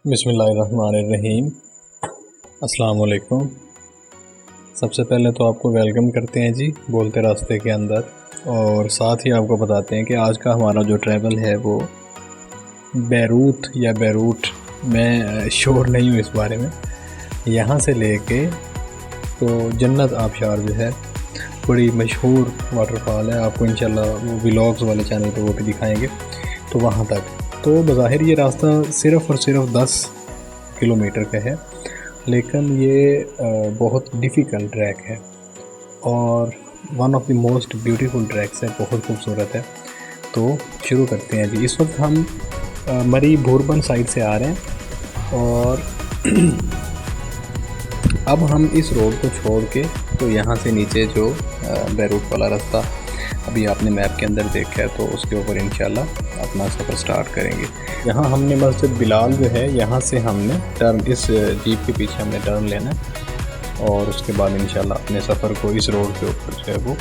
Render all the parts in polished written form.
बिस्मिल्लाहिर्रहमानिर्रहीम। अस्सलाम वालेकुम। सबसे पहले तो आपको वेलकम करते हैं जी बोलते रास्ते के अंदर, और साथ ही आपको बताते हैं कि आज का हमारा जो ट्रैवल है वो बैरूत या बैरूट, मैं श्योर नहीं हूँ इस बारे में, यहाँ से लेके तो जन्नत आबशार जो है बड़ी मशहूर वाटरफॉल है, आपको इंशाल्लाह वो व्लॉग्स वाले चैनल पे वो भी दिखाएंगे, तो वहाँ तक। तो बज़ाहिर ये रास्ता सिर्फ़ और सिर्फ 10 किलोमीटर का है, लेकिन ये बहुत डिफ़िकल्ट ट्रैक है और one of the most beautiful tracks है, बहुत खूबसूरत है। तो शुरू करते हैं जी। इस वक्त हम मरी भूरबन साइड से आ रहे हैं और अब हम इस रोड को छोड़ के तो यहाँ से नीचे जो बैरूट वाला रास्ता अभी आपने मैप के अंदर देखा है, तो उसके ऊपर इंशाल्लाह अपना सफ़र स्टार्ट करेंगे। यहाँ हमने मस्जिद बिलाल जो है, यहाँ से हमने टर्न, इस जीप के पीछे हमने टर्न लेना है और उसके बाद इंशाल्लाह अपने सफ़र को इस रोड के ऊपर जो है वो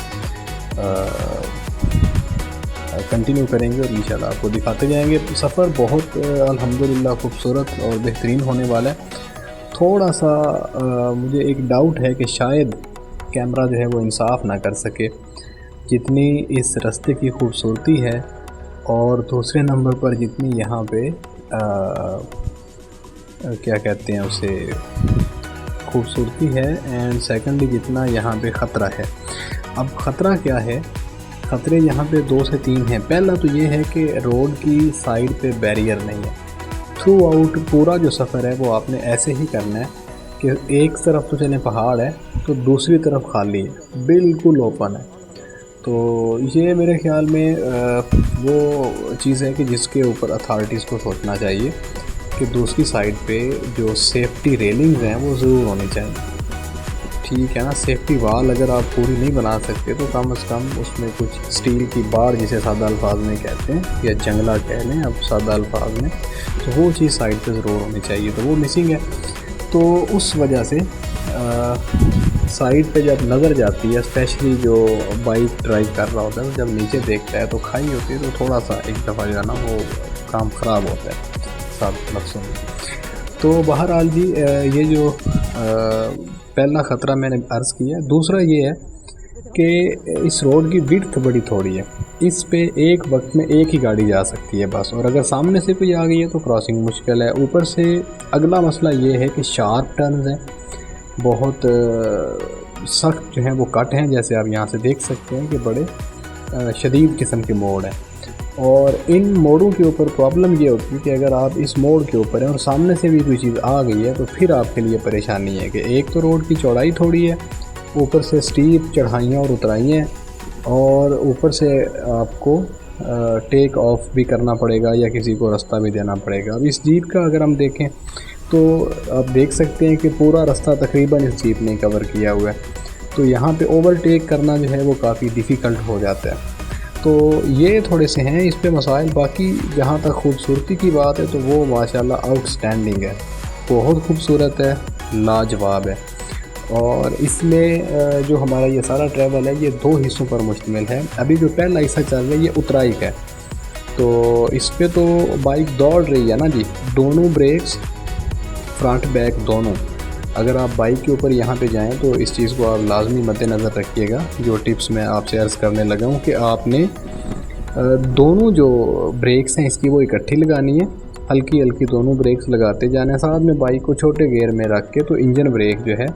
कंटिन्यू करेंगे और इंशाल्लाह आपको दिखाते जाएंगे। सफ़र बहुत अल्हम्दुलिल्लाह खूबसूरत और बेहतरीन होने वाला है। थोड़ा सा मुझे एक डाउट है कि शायद कैमरा जो है वो इंसाफ ना कर सके जितनी इस रास्ते की खूबसूरती है, और दूसरे नंबर पर जितनी यहाँ पे क्या कहते हैं उसे खूबसूरती है, एंड सेकंडली जितना यहाँ पे ख़तरा है। अब ख़तरा क्या है? ख़तरे यहाँ पे 2 से 3 हैं। पहला तो ये है कि रोड की साइड पे बैरियर नहीं है। थ्रू आउट पूरा जो सफ़र है वो आपने ऐसे ही करना है कि एक तरफ तो चलें पहाड़ है तो दूसरी तरफ खाली है, बिल्कुल ओपन है। तो ये मेरे ख़्याल में वो चीज़ है कि जिसके ऊपर अथॉरिटीज़ को सोचना चाहिए कि दूसरी साइड पे जो सेफ्टी रेलिंग्स हैं वो ज़रूर होनी चाहिए। ठीक है ना, सेफ्टी वाल अगर आप पूरी नहीं बना सकते तो कम से कम उसमें कुछ स्टील की बाड़, जिसे सादा अल्फाज में कहते हैं, या जंगला कह लें अब सादा अल्फाज में, तो वो चीज़ साइड पे ज़रूर होनी चाहिए। तो वो मिसिंग है। तो उस वजह से साइड पे जब नज़र जाती है, स्पेशली जो बाइक ड्राइव कर रहा होता है, जब नीचे देखता है तो खाई होती है, तो थोड़ा सा एक दफ़ा जो है ना वो काम ख़राब होता है साफ लफ्ज़ों में। तो बहरहाल जी ये जो पहला ख़तरा मैंने अर्ज़ किया। दूसरा ये है कि इस रोड की विड्थ बड़ी थोड़ी है, इस पे एक वक्त में एक ही गाड़ी जा सकती है बस, और अगर सामने से कोई आ गई है तो क्रॉसिंग मुश्किल है। ऊपर से अगला मसला ये है कि शार्प टर्न्स हैं, बहुत सख्त जो हैं वो कट हैं, जैसे आप यहाँ से देख सकते हैं कि बड़े शदीद किस्म के मोड़ हैं। और इन मोड़ों के ऊपर प्रॉब्लम ये होती है कि अगर आप इस मोड़ के ऊपर हैं और सामने से भी कोई चीज़ आ गई है तो फिर आपके लिए परेशानी है कि एक तो रोड की चौड़ाई थोड़ी है, ऊपर से स्टीप चढ़ाइयाँ और उतराइयाँ, और ऊपर से आपको टेक ऑफ भी करना पड़ेगा या किसी को रास्ता भी देना पड़ेगा। अब इस जीप का अगर हम देखें तो आप देख सकते हैं कि पूरा रास्ता तकरीबन इस जीप ने कवर किया हुआ है, तो यहाँ पे ओवरटेक करना जो है वो काफ़ी डिफ़िकल्ट हो जाता है। तो ये थोड़े से हैं इस पे मसाइल। बाकी जहाँ तक खूबसूरती की बात है तो वो माशाल्लाह आउटस्टैंडिंग है, बहुत खूबसूरत है, लाजवाब है। और इसमें जो हमारा ये सारा ट्रैवल है ये 2 हिस्सों पर मुश्तमिल है। अभी जो पहला हिस्सा चल रहा है ये उतराई का है, तो इस पे तो बाइक दौड़ रही है ना जी, दोनों ब्रेक्स फ्रंट बैक दोनों। अगर आप बाइक के ऊपर यहाँ पे जाएं तो इस चीज़ को आप लाजमी मद्देनज़र रखिएगा। जो टिप्स मैं आपसे अर्ज़ करने लगा हूँ कि आपने दोनों जो ब्रेक्स हैं इसकी वो इकट्ठी लगानी है, हल्की हल्की दोनों ब्रेक्स लगाते जाना है। साथ में बाइक को छोटे गियर में रख के, तो इंजन ब्रेक जो है,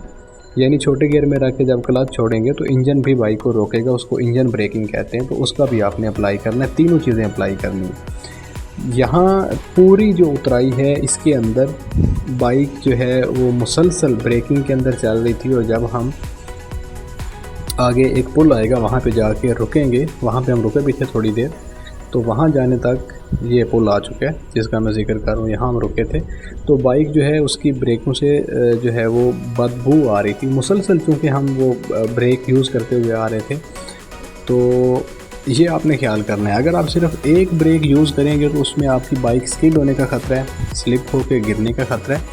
यानी छोटे गियर में रख के जब क्लच छोड़ेंगे तो इंजन भी बाइक को रोकेगा, उसको इंजन ब्रेकिंग कहते हैं, तो उसका भी आपने अप्लाई करना है। तीनों चीज़ें अप्लाई करनी है। यहाँ पूरी जो उतराई है इसके अंदर बाइक जो है वो मुसलसल ब्रेकिंग के अंदर चल रही थी, और जब हम आगे एक पुल आएगा वहाँ पे जाके रुकेंगे, वहाँ पे हम रुके भी थे थोड़ी देर, तो वहाँ जाने तक ये पुल आ चुका है जिसका मैं जिक्र कर रहा हूँ। यहाँ हम रुके थे तो बाइक जो है उसकी ब्रेकों से जो है वो बदबू आ रही थी मुसलसल, क्योंकि हम वो ब्रेक यूज़ करते हुए आ रहे थे। तो ये आपने ख्याल करना है। अगर आप सिर्फ एक ब्रेक यूज़ करेंगे तो उसमें आपकी बाइक स्किड होने का ख़तरा है, स्लिप होकर गिरने का ख़तरा है।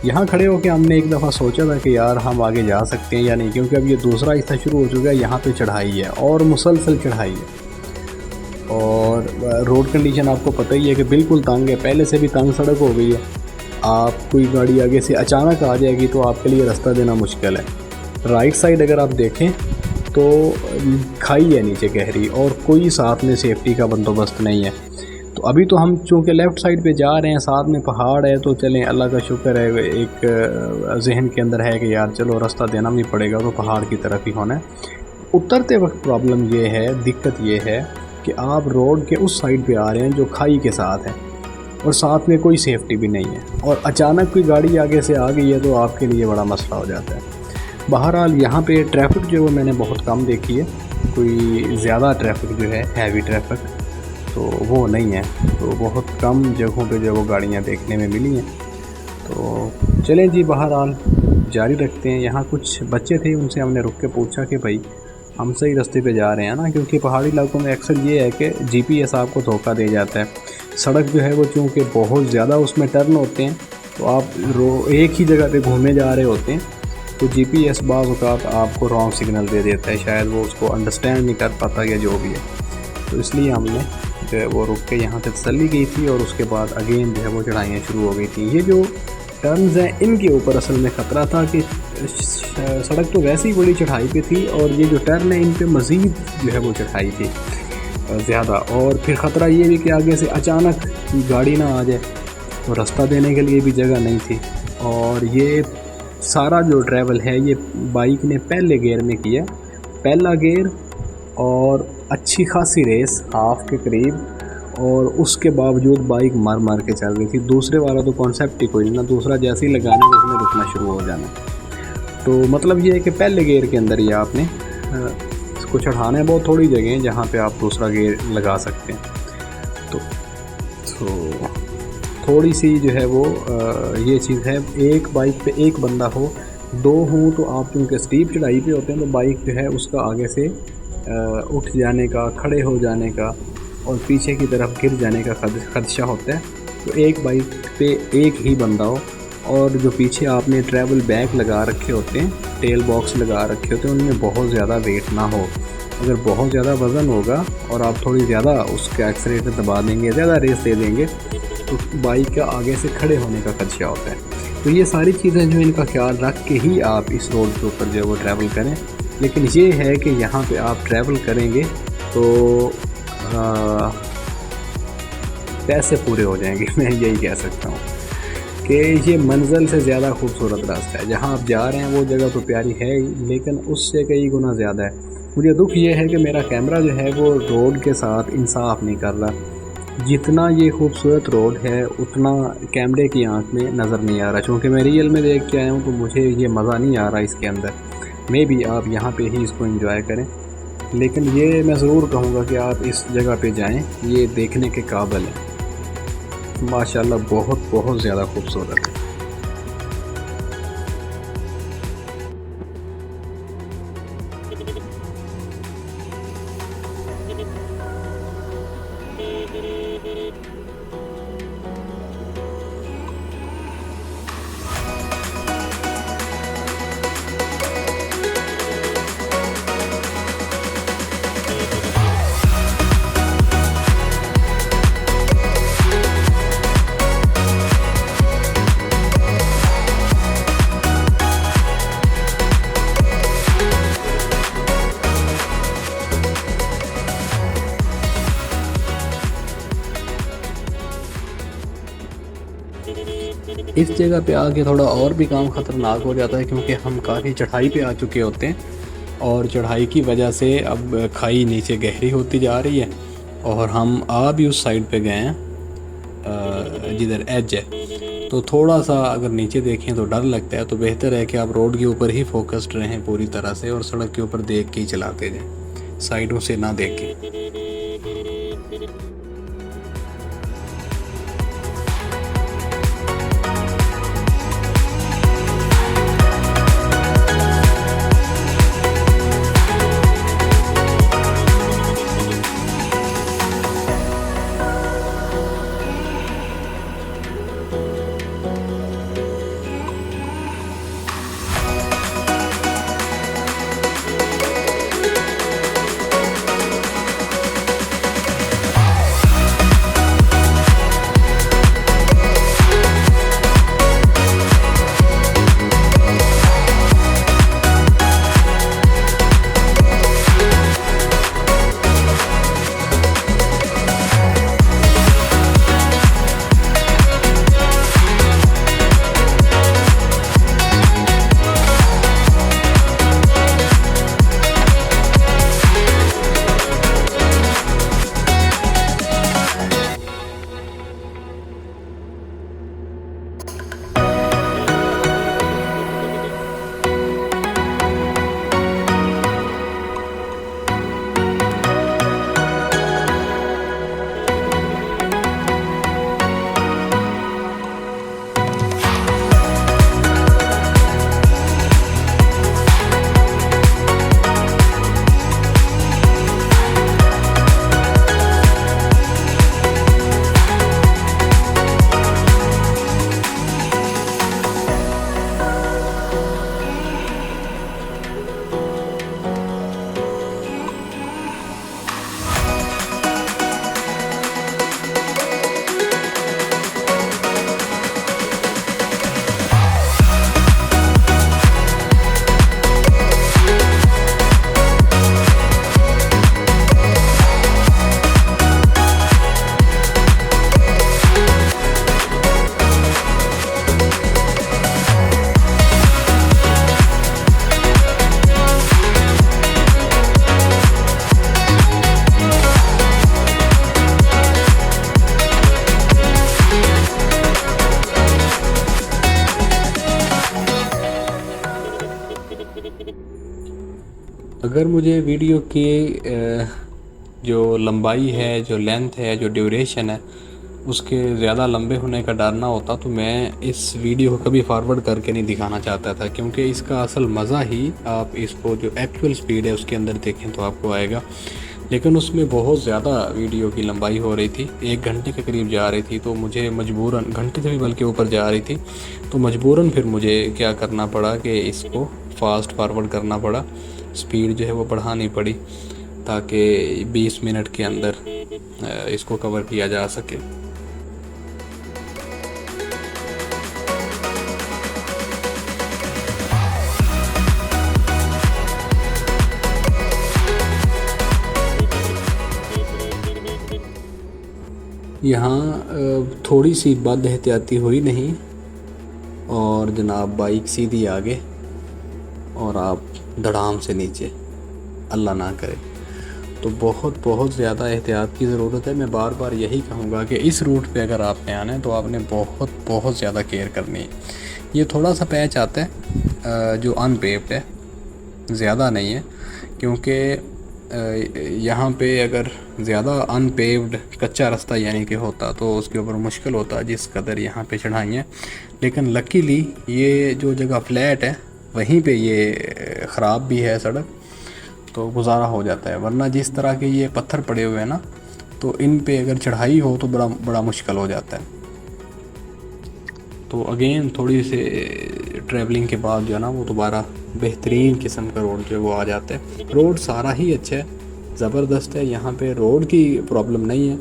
यहाँ खड़े होकर हमने एक दफ़ा सोचा था कि यार हम आगे जा सकते हैं या नहीं, क्योंकि अब ये दूसरा हिस्सा शुरू हो चुका है, यहाँ पे चढ़ाई है और मुसलसल चढ़ाई है, और रोड कंडीशन आपको पता ही है कि बिल्कुल तंग है, पहले से भी तंग सड़क हो गई है। आप कोई गाड़ी आगे से अचानक आ जाएगी तो आपके लिए रास्ता देना मुश्किल है। राइट साइड अगर आप देखें तो खाई है नीचे गहरी, और कोई साथ में सेफ्टी का बंदोबस्त नहीं है। तो अभी तो हम चूँकि लेफ़्ट साइड पे जा रहे हैं, साथ में पहाड़ है, तो चलें अल्लाह का शुक्र है, एक जहन के अंदर है कि यार चलो रास्ता देना भी पड़ेगा तो पहाड़ की तरफ ही होना है। उतरते वक्त प्रॉब्लम ये है, दिक्कत ये है कि आप रोड के उस साइड पे आ रहे हैं जो खाई के साथ है, और साथ में कोई सेफ्टी भी नहीं है, और अचानक कोई गाड़ी आगे से आ गई है तो आपके लिए बड़ा मसला हो जाता है। बहरहाल यहाँ पे ट्रैफिक जो है मैंने बहुत कम देखी है, कोई ज़्यादा ट्रैफिक जो है हैवी ट्रैफिक तो वो नहीं है, तो बहुत कम जगहों पे जो वो गाड़ियाँ देखने में मिली हैं। तो चलें जी, बहरहाल जारी रखते हैं। यहाँ कुछ बच्चे थे, उनसे हमने रुक के पूछा कि भाई हम सही रास्ते पे जा रहे हैं ना, क्योंकि पहाड़ी इलाकों में अक्सर ये है कि जीपीएस आपको धोखा दे जाता है। सड़क जो है वो चूँकि बहुत ज़्यादा उसमें टर्न होते हैं, तो आप एक ही जगह पे घूमे जा रहे होते हैं, तो जीपीएस बाज़ औक़ात आपको रॉन्ग सिग्नल दे देता है, शायद वो उसको अंडरस्टैंड नहीं कर पाता या जो भी है। तो इसलिए हमने जो है वो रुक के यहाँ पे तसल्ली की थी, और उसके बाद अगेन जो है वो चढ़ाइयाँ शुरू हो गई थी। ये जो टर्न्स हैं इनके ऊपर असल में ख़तरा था कि सड़क तो वैसे ही बड़ी चढ़ाई पे थी, और ये जो टर्न है इन पे मज़ीद जो है वो चढ़ाई थी ज़्यादा, और फिर ख़तरा ये भी कि आगे से अचानक गाड़ी ना आ जाए, तो रास्ता देने के लिए भी जगह नहीं थी। और ये सारा जो ट्रैवल है ये बाइक ने पहले गियर में किया, पहला गियर, और अच्छी खासी रेस हाफ के करीब, और उसके बावजूद बाइक मार मार के चल रही थी। दूसरे वाला तो कॉन्सेप्ट ही कोई नहीं ना, दूसरा जैसे ही लगाना है उसमें रुकना शुरू हो जाना। तो मतलब ये है कि पहले गियर के अंदर ही आपने इसको चढ़ाना है। बहुत थोड़ी जगह है जहाँ पे आप दूसरा गियर लगा सकते हैं, तो थोड़ी सी जो है वो ये चीज़ है। एक बाइक पे एक बंदा हो, दो हों तो आप क्योंकि स्टीप चढ़ाई पे होते हैं तो बाइक जो है उसका आगे से उठ जाने का, खड़े हो जाने का और पीछे की तरफ गिर जाने का खदशा होता है। तो एक बाइक पे एक ही बंदा हो, और जो पीछे आपने ट्रैवल बैग लगा रखे होते हैं, टेल बॉक्स लगा रखे होते हैं, उनमें बहुत ज़्यादा वेट ना हो। अगर बहुत ज़्यादा वज़न होगा और आप थोड़ी ज़्यादा उसका एक्सीलेटर दबा देंगे, ज़्यादा रेस दे देंगे, तो बाइक का आगे से खड़े होने का खदशा होता है। तो ये सारी चीज़ें जो इनका ख्याल रख के ही आप इस रोड के ऊपर जो है वो ट्रैवल करें। लेकिन ये है कि यहाँ पे आप ट्रैवल करेंगे तो पैसे पूरे हो जाएंगे मैं यही कह सकता हूँ कि ये मंजिल से ज़्यादा खूबसूरत रास्ता है। जहाँ आप जा रहे हैं वो जगह तो प्यारी है ही, लेकिन उससे कई गुना ज़्यादा है। मुझे दुख ये है कि मेरा कैमरा जो है वो रोड के साथ इंसाफ नहीं कर रहा। जितना ये खूबसूरत रोड है उतना कैमरे की आंख में नज़र नहीं आ रहा, क्योंकि मैं रियल में देख के आया हूँ तो मुझे ये मज़ा नहीं आ रहा इसके अंदर। मे भी आप यहाँ पे ही इसको एंजॉय करें, लेकिन ये मैं ज़रूर कहूँगा कि आप इस जगह पे जाएं, ये देखने के काबिल है। माशाल्लाह बहुत बहुत ज़्यादा खूबसूरत है। इस जगह पे आके थोड़ा और भी काम ख़तरनाक हो जाता है, क्योंकि हम काफ़ी चढ़ाई पे आ चुके होते हैं, और चढ़ाई की वजह से अब खाई नीचे गहरी होती जा रही है, और हम आ भी उस साइड पे गए हैं जिधर एज है। तो थोड़ा सा अगर नीचे देखें तो डर लगता है, तो बेहतर है कि आप रोड के ऊपर ही फोकस्ड रहें पूरी तरह से, और सड़क के ऊपर देख के ही चलाते जाएँ, साइडों से ना देखें। अगर मुझे वीडियो की जो लंबाई है, जो लेंथ है, जो ड्यूरेशन है, उसके ज़्यादा लंबे होने का डर ना होता तो मैं इस वीडियो को कभी फॉरवर्ड करके नहीं दिखाना चाहता था, क्योंकि इसका असल मज़ा ही आप इसको जो एक्चुअल स्पीड है उसके अंदर देखें तो आपको आएगा। लेकिन उसमें बहुत ज़्यादा वीडियो की लंबाई हो रही थी, 1 घंटे के करीब जा रही थी, तो मुझे मजबूरन, घंटे से भी बल्कि ऊपर जा रही थी, तो मजबूरन फिर मुझे क्या करना पड़ा कि इसको फास्ट फॉरवर्ड करना पड़ा, स्पीड जो है वो बढ़ानी पड़ी ताकि 20 मिनट के अंदर इसको कवर किया जा सके। यहाँ थोड़ी सी बद एहतियाती हुई नहीं और जनाब बाइक सीधी आगे और आप धड़ाम से नीचे, अल्लाह ना करे। तो बहुत ज़्यादा एहतियात की ज़रूरत है। मैं बार बार यही कहूँगा कि इस रूट पे अगर आपने आना है तो आपने बहुत ज़्यादा केयर करनी है। ये थोड़ा सा पैच आता है जो अनपेव्ड है, ज़्यादा नहीं है, क्योंकि यहाँ पे अगर ज़्यादा अनपेव्ड कच्चा रास्ता यानी कि होता तो उसके ऊपर मुश्किल होता जिस कदर यहाँ पे चढ़ाई है। लेकिन लकीली ये जो जगह फ्लैट है वहीं पे ये ख़राब भी है सड़क, तो गुजारा हो जाता है। वरना जिस तरह के ये पत्थर पड़े हुए हैं ना, तो इन पे अगर चढ़ाई हो तो बड़ा मुश्किल हो जाता है। तो अगेन थोड़ी से ट्रैवलिंग के बाद जो है ना वो दोबारा बेहतरीन किस्म का रोड जो है वो आ जाता है। रोड सारा ही अच्छा है, ज़बरदस्त है, यहाँ पे रोड की प्रॉब्लम नहीं है।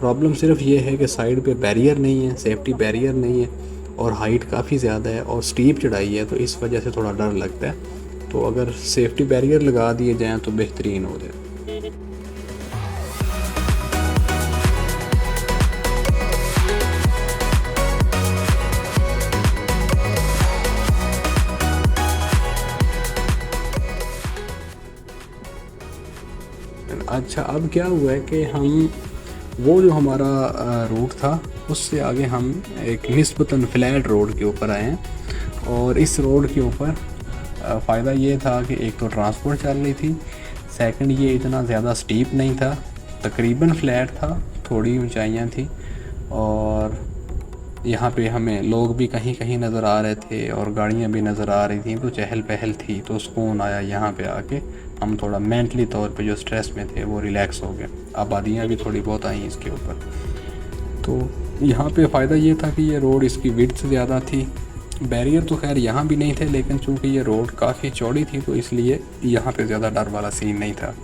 प्रॉब्लम सिर्फ ये है कि साइड पे बैरियर नहीं है, सेफ्टी बैरियर नहीं है, और हाइट काफ़ी ज़्यादा है और स्टीप चढ़ाई है, तो इस वजह से थोड़ा डर लगता है। तो अगर सेफ्टी बैरियर लगा दिए जाएँ तो बेहतरीन हो जाए। अच्छा, अब क्या हुआ है कि हम वो जो हमारा रूट था उससे आगे हम एक निस्बतन फ्लैट रोड के ऊपर आए हैं। और इस रोड के ऊपर फ़ायदा ये था कि एक तो ट्रांसपोर्ट चल रही थी, सेकंड ये इतना ज़्यादा स्टीप नहीं था, तकरीबन फ्लैट था, थोड़ी ऊंचाइयां थी, और यहाँ पे हमें लोग भी कहीं कहीं नज़र आ रहे थे और गाड़ियाँ भी नज़र आ रही थी, तो चहल पहल थी, तो सुकून आया यहाँ पे आके। हम थोड़ा मेंटली तौर पे जो स्ट्रेस में थे वो रिलैक्स हो गए। आबादियाँ भी थोड़ी बहुत आई इसके ऊपर। तो यहाँ पे फ़ायदा ये था कि ये रोड, इसकी विड्थ ज़्यादा थी, बैरियर तो खैर यहाँ भी नहीं थे, लेकिन चूँकि ये रोड काफ़ी चौड़ी थी तो इसलिए यहाँ पे ज़्यादा डर वाला सीन नहीं था।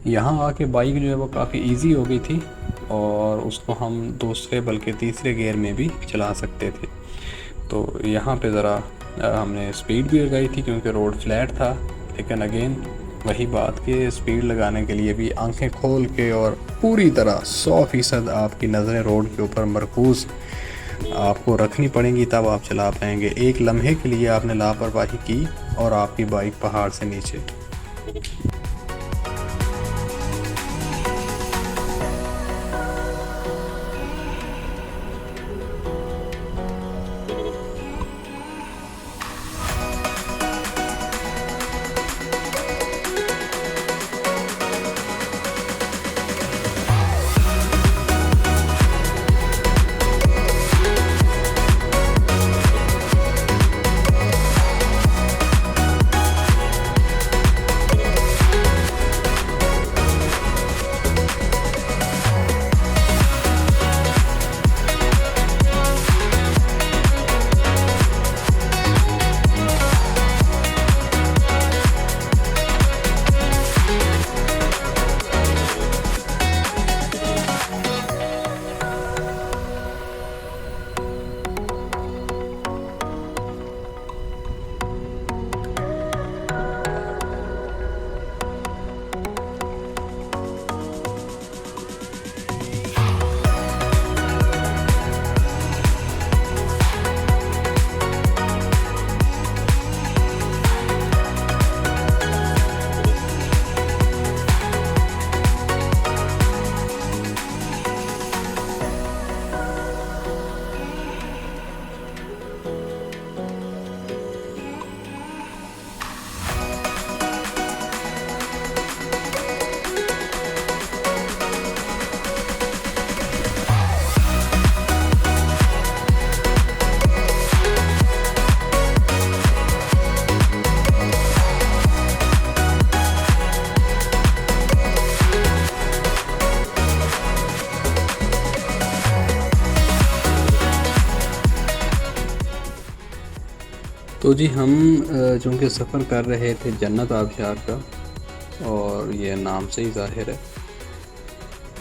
यहाँ आके बाइक जो है वो काफ़ी इजी हो गई थी और उसको हम दूसरे बल्कि तीसरे गियर में भी चला सकते थे। तो यहाँ पे ज़रा हमने स्पीड भी लगाई थी क्योंकि रोड फ्लैट था, लेकिन अगेन वही बात कि स्पीड लगाने के लिए भी आंखें खोल के और पूरी तरह 100% आपकी नज़रें रोड के ऊपर मरकूज़ आपको रखनी पड़ेंगी, तब आप चला पाएंगे। एक लम्हे के लिए आपने लापरवाही की और आपकी बाइक पहाड़ से नीचे। तो जी हम चूँकि सफ़र कर रहे थे जन्नत आबशार का, और ये नाम से ही ज़ाहिर है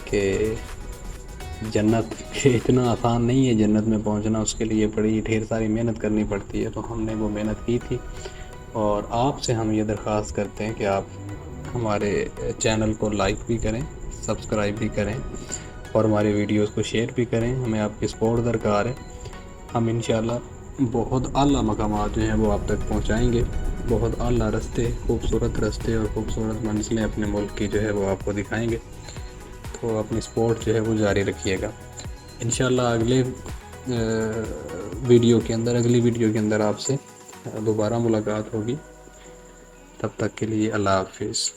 कि जन्नत इतना आसान नहीं है जन्नत में पहुंचना, उसके लिए बड़ी ढेर सारी मेहनत करनी पड़ती है। तो हमने वो मेहनत की थी, और आपसे हम ये दरख्वास्त करते हैं कि आप हमारे चैनल को लाइक भी करें, सब्सक्राइब भी करें, और हमारे वीडियोस को शेयर भी करें। हमें आपकी सपोर्ट दरकार है। हम इंशाल्लाह बहुत आला मकामात जो हैं वो आप तक पहुंचाएंगे। बहुत आला रास्ते, खूबसूरत रास्ते और खूबसूरत मंजिलें अपने मुल्क की जो है वो आपको दिखाएंगे। तो अपनी सपोर्ट जो है वो जारी रखिएगा। इंशाल्लाह अगली वीडियो के अंदर आपसे दोबारा मुलाकात होगी। तब तक के लिए अल्लाह हाफिज़।